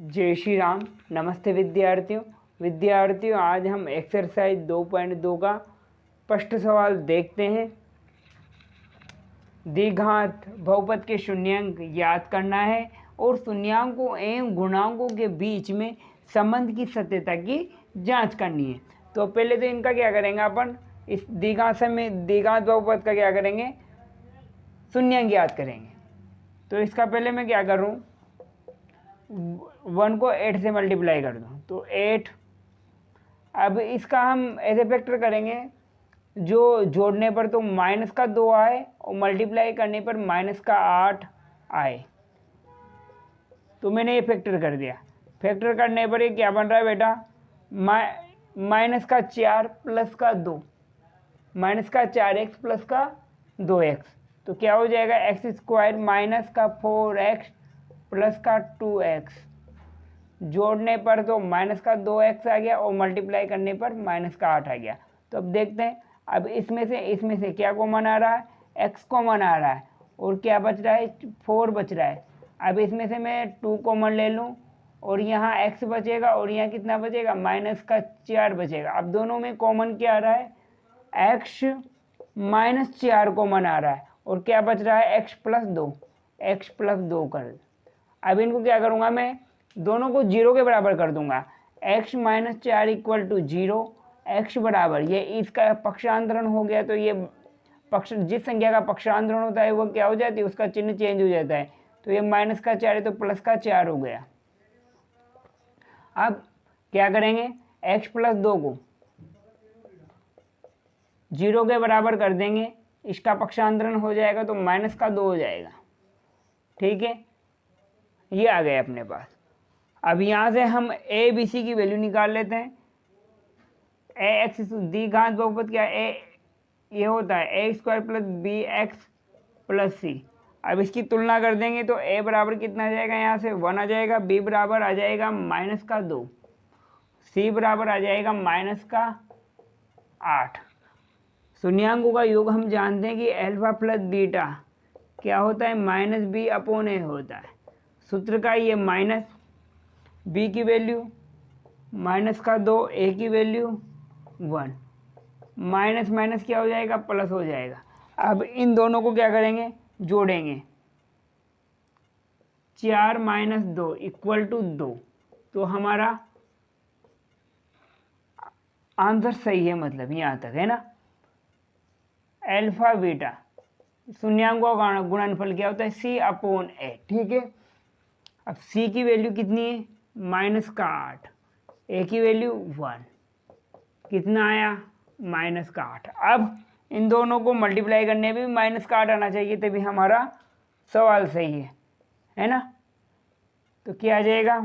जय श्री राम। नमस्ते विद्यार्थियों आज हम एक्सरसाइज 2.2 का स्पष्ट सवाल देखते हैं। द्विघात बहुपद के शून्यांक याद करना है और शून्यांकों एवं गुणांकों के बीच में संबंध की सत्यता की जांच करनी है। तो पहले तो इनका क्या करेंगे, अपन इस द्विघात बहुपद का क्या करेंगे, शून्यांक याद करेंगे। तो इसका पहले मैं क्या करूं, 1 को 8 से मल्टीप्लाई कर दूं तो 8। अब इसका हम ऐसे फैक्टर करेंगे जो जोड़ने पर तो माइनस का 2 आए और मल्टीप्लाई करने पर माइनस का 8 आए। तो मैंने ये फैक्टर कर दिया। फैक्टर करने पर ये क्या बन रहा है बेटा, माइनस का 4 प्लस का 2, माइनस का 4x प्लस का 2x। तो क्या हो जाएगा, एक्स स्क्वायर माइनस का 4x प्लस का 2x। जोड़ने पर तो माइनस का 2x आ गया और मल्टीप्लाई करने पर माइनस का 8 आ गया। तो अब देखते हैं, अब इसमें से क्या कॉमन आ रहा है, x कॉमन आ रहा है और क्या बच रहा है, 4 बच रहा है। अब इसमें से मैं 2 कॉमन ले लूँ और यहाँ x बचेगा और यहाँ कितना बचेगा, माइनस का 4 बचेगा। अब दोनों में कॉमन क्या आ रहा है, x माइनस 4 कॉमन आ रहा है और क्या बच रहा है, x प्लस 2 कर। अब इनको क्या करूँगा, मैं दोनों को 0 के बराबर कर दूंगा। x minus 4 equal to 0, x बराबर ये इसका पक्षांतरण हो गया। तो ये जिस संख्या का पक्षांतरण होता है वो क्या हो जाती है, उसका चिन्ह चेंज हो जाता है। तो ये माइनस का 4 है तो प्लस का 4 हो गया। अब क्या करेंगे, x प्लस 2 को 0 के बराबर कर देंगे, इसका पक्षांतरण हो जाएगा तो माइनस का 2 हो जाएगा। ठीक है, ये आ गए अपने पास। अब यहाँ से हम ए बी सी की वैल्यू निकाल लेते हैं। ए एक्स द्विघात बहुपद क्या है, ये होता है a square plus b x plus c. अब इसकी तुलना कर देंगे तो ए बराबर कितना आ जाएगा, यहाँ से 1 आ जाएगा, बी बराबर आ जाएगा माइनस का 2, सी बराबर आ जाएगा माइनस का 8। शून्यांकों का योग हम जानते हैं कि अल्फा प्लस बीटा क्या होता है, माइनस बी अपॉन ए होता है। सूत्र का ये माइनस बी की वैल्यू माइनस का 2, ए की वैल्यू 1, माइनस माइनस क्या हो जाएगा, प्लस हो जाएगा। अब इन दोनों को क्या करेंगे, जोड़ेंगे। 4 माइनस 2 इक्वल टू 2। तो हमारा आंसर सही है, मतलब यहाँ तक है ना। अल्फा बीटा शून्यांकों का गुणनफल क्या होता है, सी अपॉन ए। ठीक है, अब सी की वैल्यू कितनी है, माइनस का 8, ए की वैल्यू 1, कितना आया, माइनस का 8। अब इन दोनों को मल्टीप्लाई करने में भी माइनस का 8 आना चाहिए, तभी हमारा सवाल सही है ना। तो क्या आ जाएगा,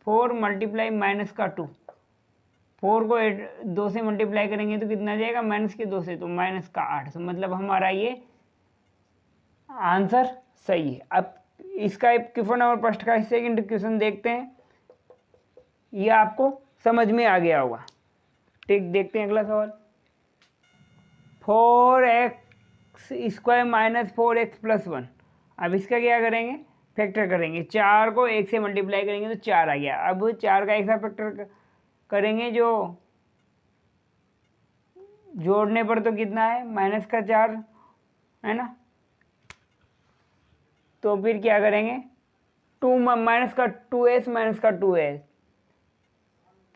4 मल्टीप्लाई माइनस का 2, 4 को 2 से मल्टीप्लाई करेंगे तो कितना आ जाएगा, माइनस के 2 से, तो माइनस का 8। तो मतलब हमारा ये आंसर सही है। अब इसका एक क्वेश्चन और प्रश्न का सेकंड क्वेश्चन देखते हैं, ये आपको समझ में आ गया होगा। ठीक, देखते हैं अगला सवाल। 4x square minus 4x plus 1। अब इसका क्या करेंगे, फैक्टर करेंगे। 4 को 1 से मल्टीप्लाई करेंगे तो 4 आ गया। अब 4 का एक साथ फैक्टर करेंगे, जो जोड़ने पर तो कितना है, माइनस का 4 है ना। तो फिर क्या करेंगे, 2 माइनस का 2s माइनस का 2s,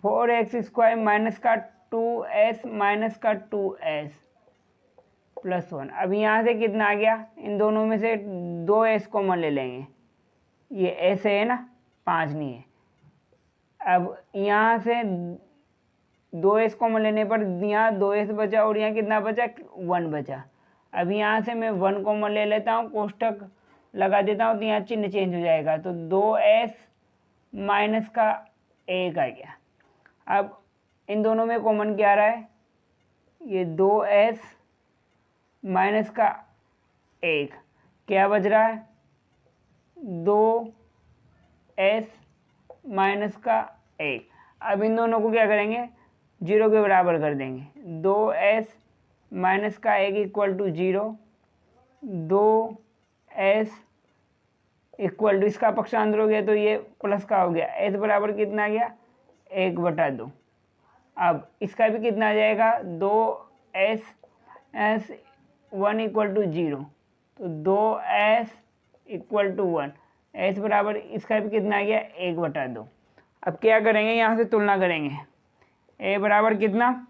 4x स्क्वायर माइनस का 2s माइनस का 2s प्लस 1। अब यहाँ से कितना आ गया, इन दोनों में से 2s कॉमन ले लेंगे, ये s है ना, 5 नहीं है। अब यहाँ से 2s कॉमन लेने पर यहाँ 2s बचा और यहाँ कितना बचा, 1 बचा। अब यहाँ से मैं 1 कॉमन ले लेता हूँ, कोष्टक लगा देता हूँ, तो यहाँ चिन्ह चेंज हो जाएगा। तो 2s माइनस का 1 आ गया। अब इन दोनों में कॉमन क्या आ रहा है, ये 2s माइनस का 1, क्या बच रहा है, 2s माइनस का 1। अब इन दोनों को क्या करेंगे, 0 के बराबर कर देंगे। 2s माइनस का 1 equal to 0, 2s equal to, इसका पक्षांतर हो गया तो ये प्लस का हो गया, एस बराबर कितना आ गया 1/2। अब इसका भी कितना आ जाएगा 2s 1 इक्वल टू 0, तो 2s इक्वल टू 1, एस बराबर इसका भी कितना आ गया 1/2। अब क्या करेंगे, यहाँ से तुलना करेंगे, ए बराबर कितना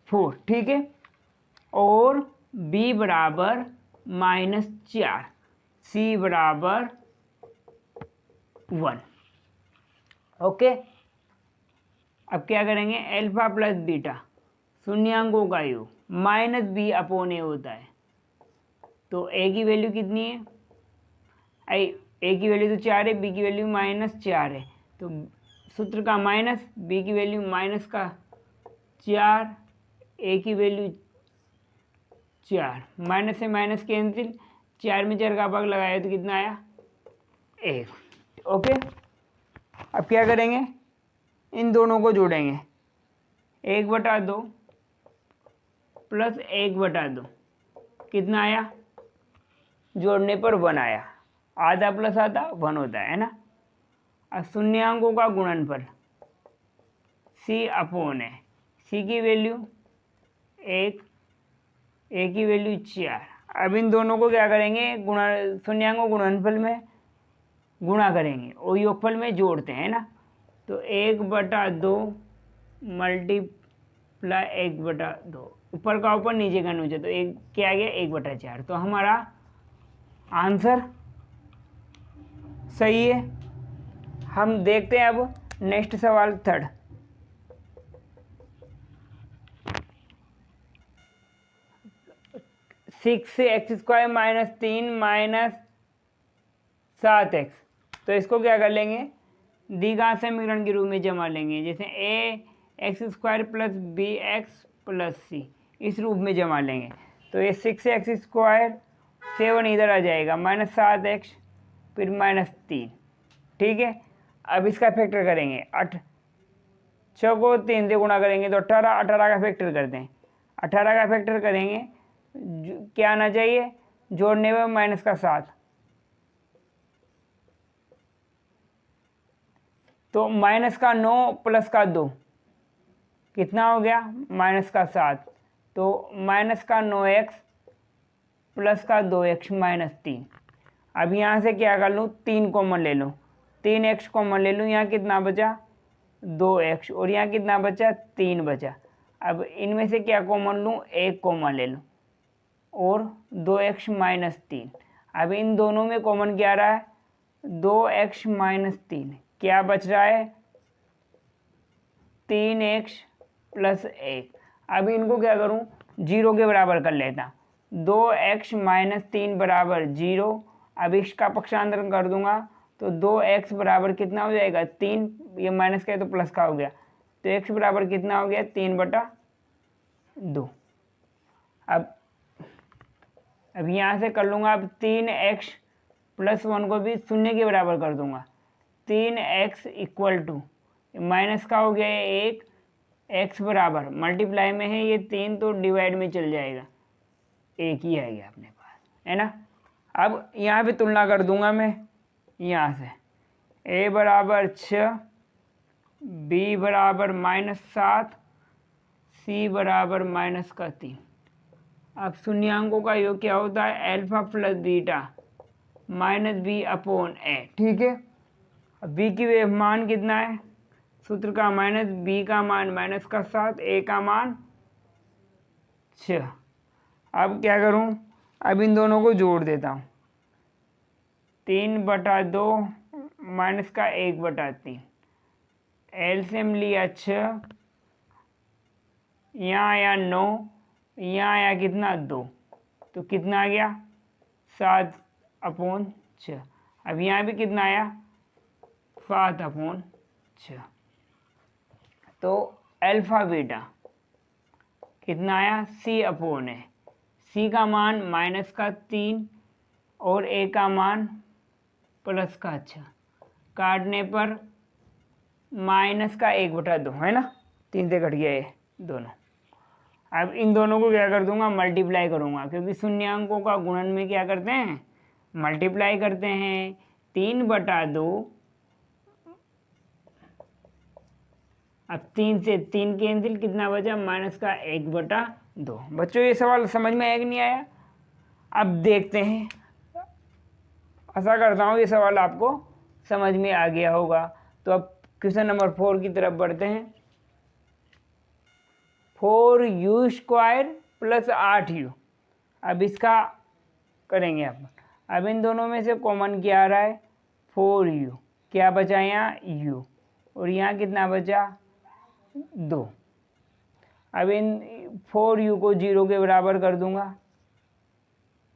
4, ठीक है, और बी बराबर -4, सी बराबर 1। ओके, अब क्या करेंगे, अल्फा प्लस बीटा शून्यांकों का योग -b/a होता है, तो ए की वैल्यू कितनी है, ए की वैल्यू तो 4 है, बी की वैल्यू -4 है, तो सूत्र का माइनस, बी की वैल्यू माइनस का 4, ए की वैल्यू 4, माइनस से माइनस कैंसिल, 4 में 4 का भाग लगाया तो कितना आया 1। ओके, अब क्या करेंगे, इन दोनों को जोड़ेंगे, 1/2 प्लस 1/2 कितना आया, जोड़ने पर 1 आया, आधा प्लस आधा 1 होता है ना। अब शून्यांकों का गुणनफल c/a, सी की वैल्यू 1, ए की वैल्यू 4। अब इन दोनों को क्या करेंगे, गुणा, शून्यांकों गुणनफल में गुणा करेंगे और योगफल में जोड़ते हैं ना, तो 1/2 मल्टीप्लाई 1/2, ऊपर का ऊपर नीचे का नीचे, तो एक क्या आ गया 1/4, तो हमारा आंसर सही है। हम देखते हैं अब नेक्स्ट सवाल, थर्ड। (6x² - 3 - 7x), तो इसको क्या कर लेंगे, द्विघात समीकरण के रूप में जमा लेंगे, जैसे ax² + bx + c, इस रूप में जमा लेंगे, तो ये 6x², 7 इधर आ जाएगा, -7x, फिर -3, ठीक है। अब इसका फैक्टर करेंगे, 6 को 3 से गुणा करेंगे तो 18, 18 का फैक्टर करते हैं, 18 का फैक्टर करेंगे, क्या आना चाहिए, जोड़ने में माइनस का 7, तो माइनस का 9 प्लस का 2 कितना हो गया -7, तो माइनस का 9x प्लस का 2x -3। अब यहाँ से क्या कर लूँ, 3 कॉमन ले लूँ, 3x कॉमन ले लूँ, यहाँ कितना बचा 2x, और यहाँ कितना बचा 3 बचा। अब इनमें से क्या कॉमन लूँ, 1 कॉमन ले लूँ और 2x -3। अब इन दोनों में कॉमन क्या रहा है, 2x -3, क्या बच रहा है 3x + 1। अब इनको क्या करूं, 0 के बराबर कर लेता, 2x -3 बराबर 0। अब इसका पक्षांतरण कर दूंगा तो 2x बराबर कितना हो जाएगा 3, ये माइनस का है तो प्लस का हो गया, तो x बराबर कितना हो गया 3/2। अब यहाँ से कर लूँगा, अब 3x + 1 को भी 0 के बराबर कर दूंगा, 3x = माइनस का हो गया 1, x बराबर मल्टीप्लाई में है ये 3 तो डिवाइड में चल जाएगा, 1 ही आएगा अपने पास, है ना। अब यहाँ पे तुलना कर दूंगा मैं, यहाँ से a बराबर 6, b बराबर -7, c बराबर -3। अब शून्यांकों का योग क्या होता है, अल्फा प्लस बीटा -b/a, ठीक है। अब b की मान कितना है, सूत्र का माइनस, b का मान -7, a का मान 6। अब क्या करूं, अब इन दोनों को जोड़ देता हूं, 3/2 माइनस का 1/3, एलसीएम लिया 6, यहाँ आया 9, यहाँ आया कितना 2, तो कितना आ गया 7/6। अब यहाँ भी कितना आया 7/6, तो अल्फा बीटा कितना आया c/a, c का मान -3 और a का मान +6, काटने पर -1/2 है ना, 3 से कट गया ये दोनों। अब इन दोनों को क्या कर दूंगा, मल्टीप्लाई करूंगा, क्योंकि शून्यांकों का गुणन में क्या करते हैं मल्टीप्लाई करते हैं 3/2। अब 3 से 3 कैंसिल, कितना बचा माइनस का 1/2। बच्चों ये सवाल समझ में आया कि नहीं आया? अब देखते हैं, आशा करता हूँ ये सवाल आपको समझ में आ गया होगा। तो अब क्वेश्चन नंबर 4 की तरफ बढ़ते हैं। 4u² + 8u। अब इसका करेंगे अपन। अब इन दोनों में से कॉमन क्या आ रहा है? 4u। क्या बचा यहाँ? u। और यहाँ कितना बचा? 2। अब इन 4u को 0 के बराबर कर दूंगा,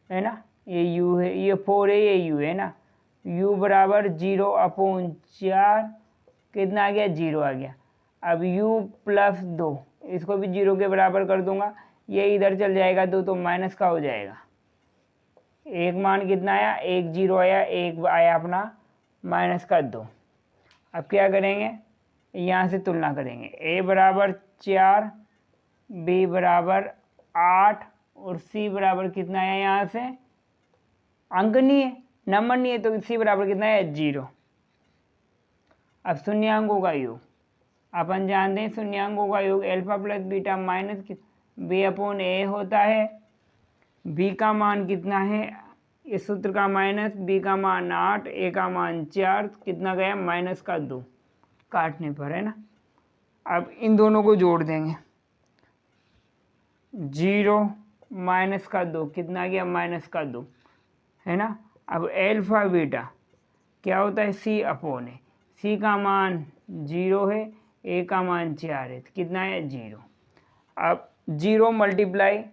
है ना। ये u है, ये 4 है, ये u है ना। u बराबर 0/4, कितना आ गया? 0 आ गया। अब u + 2, इसको भी 0 के बराबर कर दूंगा, ये इधर चल जाएगा 2, तो माइनस का हो जाएगा। एक मान कितना आया? 1 0 आया, एक आया अपना माइनस का 2। अब क्या करेंगे? यहाँ से तुलना करेंगे। a बराबर 4, b बराबर 8 और c बराबर कितना आया? यहाँ से अंक नहीं है, नंबर नहीं है, तो c बराबर कितना है? 0। अब शून्यांकों का योग अपन जानते हैं, शून्यांकों का योग alpha plus beta minus b/a होता है। b का मान कितना है? इस सूत्र का माइनस, b का मान 8, a का मान 4, कितना गया? माइनस का 2 काटने पर, है ना। अब इन दोनों को जोड़ देंगे, 0 माइनस का 2, कितना गया? माइनस का 2, है ना। अब अल्फा बीटा क्या होता है? c/a। c का मान 0 है, a का मान 4 है, तो कितना है? 0। अब 0 मल्टीप्लाई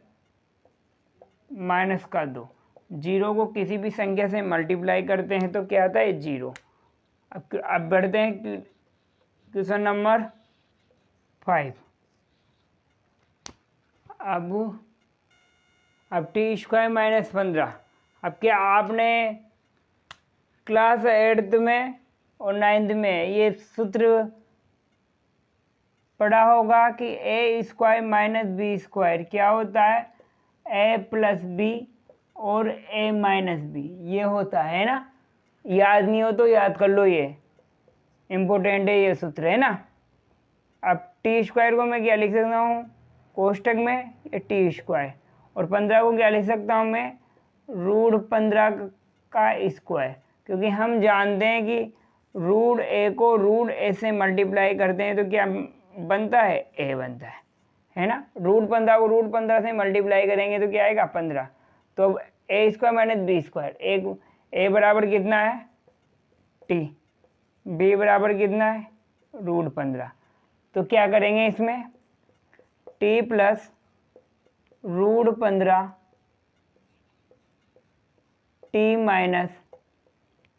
माइनस का 2, 0 को किसी भी संख्या से मल्टीप्लाई करते हैं तो क्या आता है? 0। अब बढ़ते हैं क्वेश्चन नंबर 5। अब t² - 15। अब क्या आपने क्लास 8th में और 9th में ये सूत्र पढ़ा होगा कि a² - b² क्या होता है? a + b और a - b, ये होता है ना। याद नहीं हो तो याद कर लो, ये इम्पोर्टेंट है ये सूत्र, है ना। अब t² को मैं क्या लिख सकता हूँ कोष्टक में? ये t²। और 15 को क्या लिख सकता हूँ मैं? √15 का स्क्वायर, क्योंकि हम जानते हैं कि √a को √a से मल्टीप्लाई करते हैं तो क्या बनता है? a बनता है ना। √15 को √15 से मल्टीप्लाई करेंगे तो क्या आएगा? 15। तो अब a² - b², a बराबर कितना है? t, b बराबर कितना है? √15। तो क्या करेंगे इसमें? t + √15 t -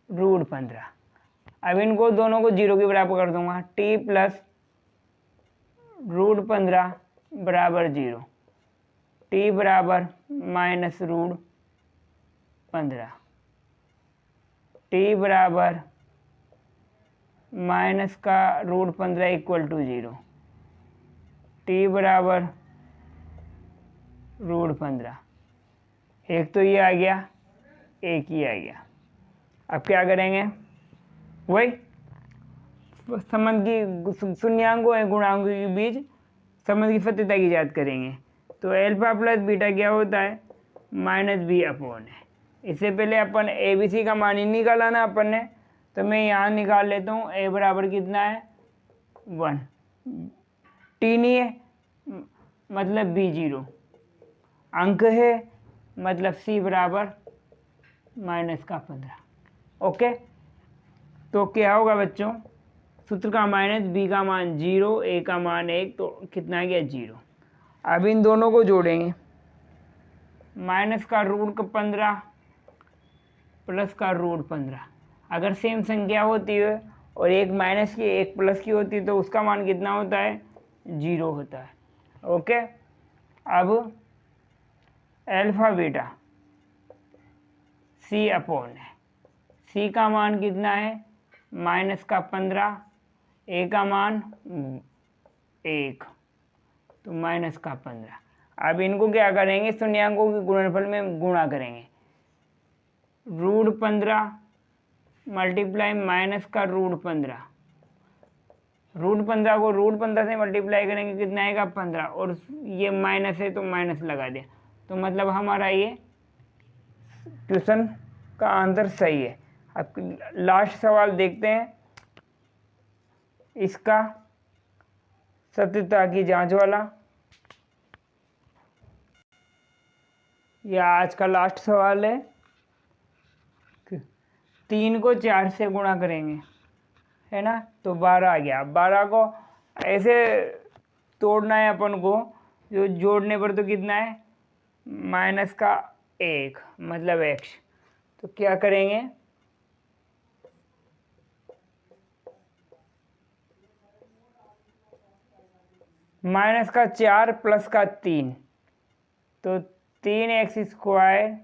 √15। अब इनको दोनों को 0 के बराबर कर दूंगा, t + √15 बराबर 0, t बराबर -√15, t बराबर माइनस का √15 = 0, t बराबर √15। एक तो ये आ गया, एक ही आ गया। अब क्या करेंगे? वही संबंध की शून्यांकों और गुणांकों के बीच संबंध की सत्यता की जांच करेंगे। तो अल्फा प्लस बीटा क्या होता है? -b/a। इससे पहले अपन ABC का मान ही निकाला ना अपन ने, तो मैं यहाँ निकाल लेता हूँ। a बराबर कितना है? 1, t नहीं है मतलब b 0, अंक है मतलब c बराबर -15। ओके, तो क्या होगा बच्चों? सूत्र का माइनस, b का मान 0, a का मान 1, तो कितना आ गया? 0। अब इन दोनों को जोड़ेंगे, माइनस का √15 प्लस का √15। अगर सेम संख्या होती है और एक माइनस की एक प्लस की होती है तो उसका मान कितना होता है? 0 होता है। ओके, अब अल्फा बीटा c/c का मान कितना है? -15, a का मान 1, तो -15। अब इनको क्या करेंगे? शून्यांकों के गुणनफल में गुणा करेंगे। √15 मल्टीप्लाई माइनस का √15, √15 को √15 से मल्टीप्लाई करेंगे कितना आएगा 15, और ये माइनस है तो माइनस लगा दिया, तो मतलब हमारा ये क्वेश्चन का आंसर सही है। अब लास्ट सवाल देखते हैं, इसका सत्यता की जांच वाला। यह आज का लास्ट सवाल है। 3 को 4 से गुणा करेंगे, है ना, तो 12 आ गया। 12 को ऐसे तोड़ना है अपन को, जो जोड़ने पर तो कितना है माइनस का 1 मतलब x। तो क्या करेंगे, माइनस का 4 प्लस का 3, तो 3x²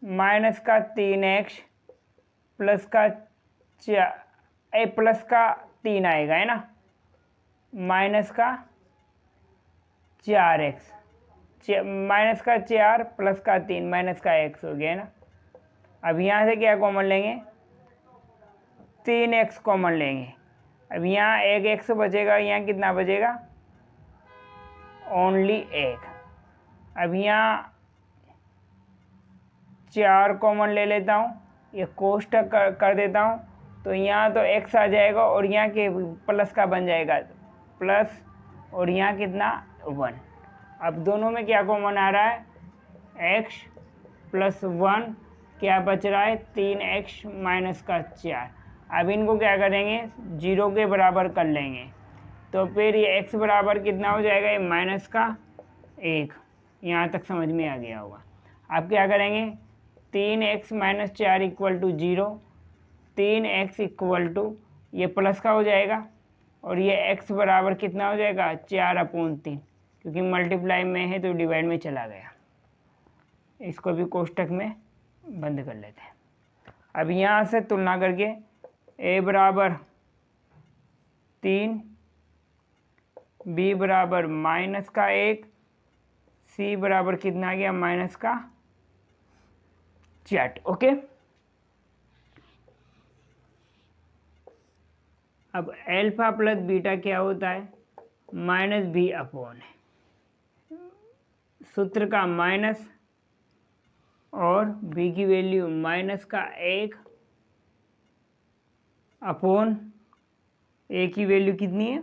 माइनस का 3x प्लस का प्लस का 3 आएगा, है ना, माइनस का 4x, माइनस का 4 प्लस का 3 माइनस का x हो गया, है ना। अब यहाँ से क्या कॉमन लेंगे, 3x कॉमन लेंगे। अब यहाँ एक x बचेगा, यहाँ कितना बचेगा, ओनली 1। अब यहाँ 4 कॉमन ले लेता हूँ, ये कोष्टक कर देता हूँ, तो यहाँ तो x आ जाएगा और यहाँ के प्लस का बन जाएगा प्लस, और यहाँ कितना 1। अब दोनों में क्या कॉमन आ रहा है, x प्लस 1, क्या बच रहा है 3x माइनस का 4। अब इनको क्या करेंगे, 0 के बराबर कर लेंगे, तो फिर ये x बराबर कितना हो जाएगा, ये माइनस का 1। यहाँ तक समझ में आ गया होगा। अब क्या करेंगे, 3x minus 4 equal to 0, 3x equal to ये प्लस का हो जाएगा, और ये x बराबर कितना हो जाएगा 4/3, क्योंकि मल्टीप्लाई में है तो डिवाइड में चला गया। इसको भी कोष्टक में बंद कर लेते हैं। अब यहाँ से तुलना करके a बराबर 3, b बराबर माइनस का 1, c बराबर कितना आ गया माइनस का 4। ओके, अब अल्फा प्लस बीटा क्या होता है, -b/, सूत्र का माइनस और b की वैल्यू माइनस का 1 अपॉन a की वैल्यू कितनी है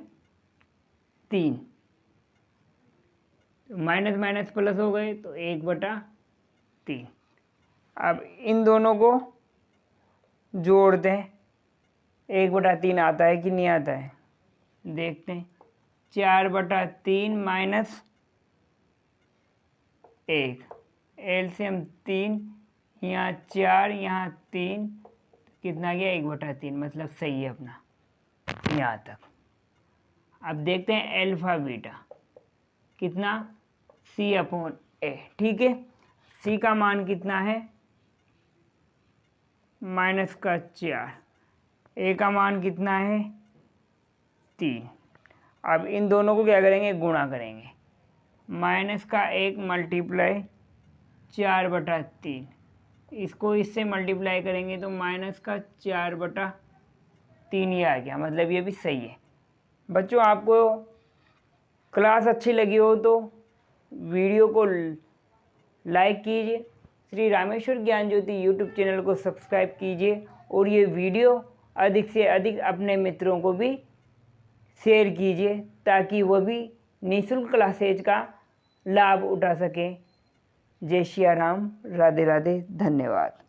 3, तो माइनस माइनस प्लस हो गए तो 1/3। अब इन दोनों को जोड़ दें, 1/3 आता है कि नहीं आता है, देखते हैं। 4/3 माइनस 1, एलसीएम 3, यहाँ 4 यहाँ 3, कितना गया 1/3, मतलब सही है अपना यहाँ तक। अब देखते हैं अल्फा बीटा कितना, c/a, ठीक है। c का मान कितना है माइनस का 4, a का मान कितना है 3। अब इन दोनों को क्या करेंगे, गुणा करेंगे, माइनस का 1 मल्टीप्लाई 4/3, इसको इससे मल्टीप्लाई करेंगे तो माइनस का 4/3 ये आ गया, मतलब ये भी सही है। बच्चों, आपको क्लास अच्छी लगी हो तो वीडियो को लाइक कीजिए, श्री रामेश्वर ज्ञान ज्योति यूट्यूब चैनल को सब्सक्राइब कीजिए, और ये वीडियो अधिक से अधिक अपने मित्रों को भी शेयर कीजिए, ताकि वह भी निःशुल्क क्लासेज का लाभ उठा सकें। जय श्री राम, राधे राधे, धन्यवाद।